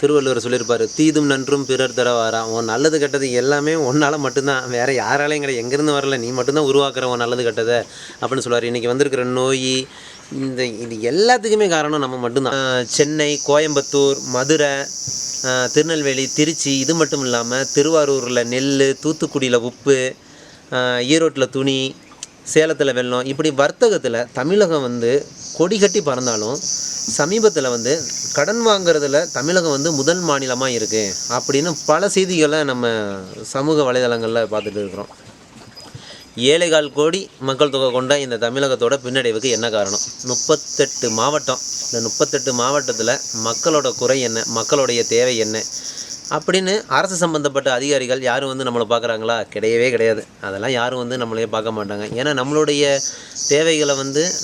திருவள்ளுவர் சொல்லியிருப்பார், தீதும் நன்றும் பிறர் தர வாரா. உன் நல்லது கெட்டது எல்லாமே உன்னால் மட்டும்தான், வேறு யாராலையும் கிடையாது, எங்கேருந்து வரல, நீ மட்டும்தான் உருவாக்குற உன் நல்லது கெட்டதை அப்படின்னு சொல்லுவார். இன்றைக்கி வந்திருக்கிற நோய் இது எல்லாத்துக்குமே காரணம் நம்ம மட்டும்தான். சென்னை, கோயம்புத்தூர், மதுரை, திருநெல்வேலி, திருச்சி, இது மட்டும் இல்லாமல் திருவாரூரில் நெல், தூத்துக்குடியில் உப்பு, ஈரோட்டில் துணி, சேலத்தில் வெள்ளம், இப்படி வர்த்தகத்தில் தமிழகம் கொடி கட்டி பறந்தாலும் சமீபத்தில் கடன் வாங்குறதுல தமிழகம் முதல் மாநிலமாக இருக்குது அப்படின்னு பல செய்திகளை நம்ம சமூக வலைதளங்களில் பார்த்துட்டு இருக்கிறோம். 7.25 கோடி மக்கள் தொகை கொண்ட இந்த தமிழகத்தோட பின்னடைவுக்கு என்ன காரணம்? 38 மாவட்டம். இந்த 38 மாவட்டத்தில் மக்களோட குறை என்ன, மக்களுடைய தேவை என்ன அப்படின்னு அரசு சம்மந்தப்பட்ட அதிகாரிகள் யாரும் நம்மளை பார்க்குறாங்களா? கிடையவே கிடையாது. அதெல்லாம் யாரும் நம்மளையே பார்க்க மாட்டாங்க. ஏன்னா நம்மளுடைய தேவைகளை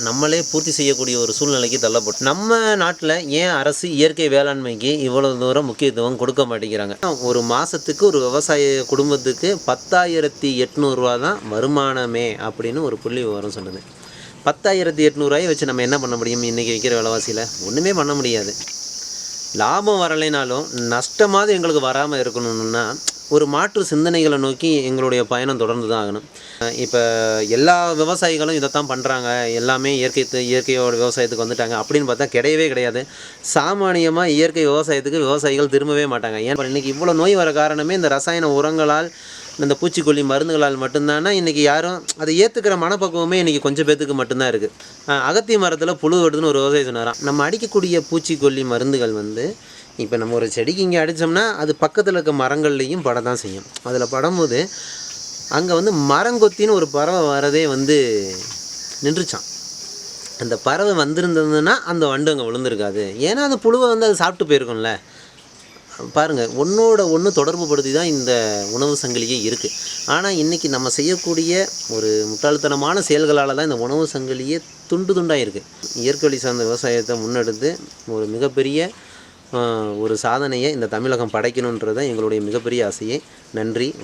நம்மளே பூர்த்தி செய்யக்கூடிய ஒரு சூழ்நிலைக்கு தள்ளப்படும். நம்ம நாட்டில் ஏன் அரசு இயற்கை வேளாண்மைக்கு இவ்வளோ தூரம் முக்கியத்துவம் கொடுக்க மாட்டேங்கிறாங்க? ஒரு மாதத்துக்கு ஒரு விவசாய குடும்பத்துக்கு 10,800 ரூபா தான் வருமானமே அப்படின்னு ஒரு புள்ளி விவரம் சொல்லுது. 10,800 வச்சு நம்ம என்ன பண்ண முடியும்? இன்றைக்கி விற்கிற விலைவாசியில் ஒன்றுமே பண்ண முடியாது. லாபம் வரலைனாலும் நஷ்டமாவது எங்களுக்கு வராமல் இருக்கணும்னா ஒரு மாற்று சிந்தனைகளை நோக்கி எங்களுடைய பயணம் தொடர்ந்து தான் ஆகணும். இப்போ எல்லா விவசாயிகளும் இதைத்தான் பண்ணுறாங்க, எல்லாமே இயற்கையோட விவசாயத்துக்கு வந்துட்டாங்க அப்படின்னு பார்த்தா கிடையவே கிடையாது. சாமானியமாக இயற்கை விவசாயத்துக்கு விவசாயிகள் திரும்பவே மாட்டாங்க. ஏன் இன்றைக்கி இவ்வளோ நோய் வர காரணமே இந்த ரசாயன உரங்களால், இந்த பூச்சிக்கொல்லி மருந்துகளால் மட்டும்தானா இன்றைக்கி யாரும் அதை ஏற்றுக்கிற மனப்பக்குவமே இன்றைக்கி கொஞ்சம் பேத்துக்கு மட்டும்தான் இருக்குது. அகத்தி மரத்தில் புழு வருதுன்னு ஒரு விவசாயி சொன்னாராம். நம்ம அடிக்கக்கூடிய பூச்சிக்கொல்லி மருந்துகள் இப்போ நம்ம ஒரு செடிக்கு இங்கே அடித்தோம்னா அது பக்கத்தில் இருக்க மரங்கள்லேயும் பட தான் செய்யும். அதில் படும்போது அங்கே மரங்கொத்தின்னு ஒரு பறவை வரதே நின்றுச்சான். அந்த பறவை வந்திருந்ததுன்னா அந்த வண்டு அங்கே விழுந்திருக்காது. ஏன்னா அந்த புழுவை அது சாப்பிட்டு போயிருக்கும்ல. பாருங்கள், ஒன்றோட ஒன்று தொடர்பு படுத்தி தான் இந்த உணவு சங்கிலியே இருக்குது. ஆனால் இன்றைக்கி நம்ம செய்யக்கூடிய ஒரு முட்டாள்தனமான செயல்களால் தான் இந்த உணவு சங்கிலியே துண்டு துண்டாக இருக்குது. இயற்கை வழி சார்ந்த விவசாயத்தை முன்னெடுத்து ஒரு மிகப்பெரிய ஒரு சாதனையை இந்த தமிழகம் படைக்கணுன்றது எங்களுடைய மிகப்பெரிய ஆசையே. நன்றி.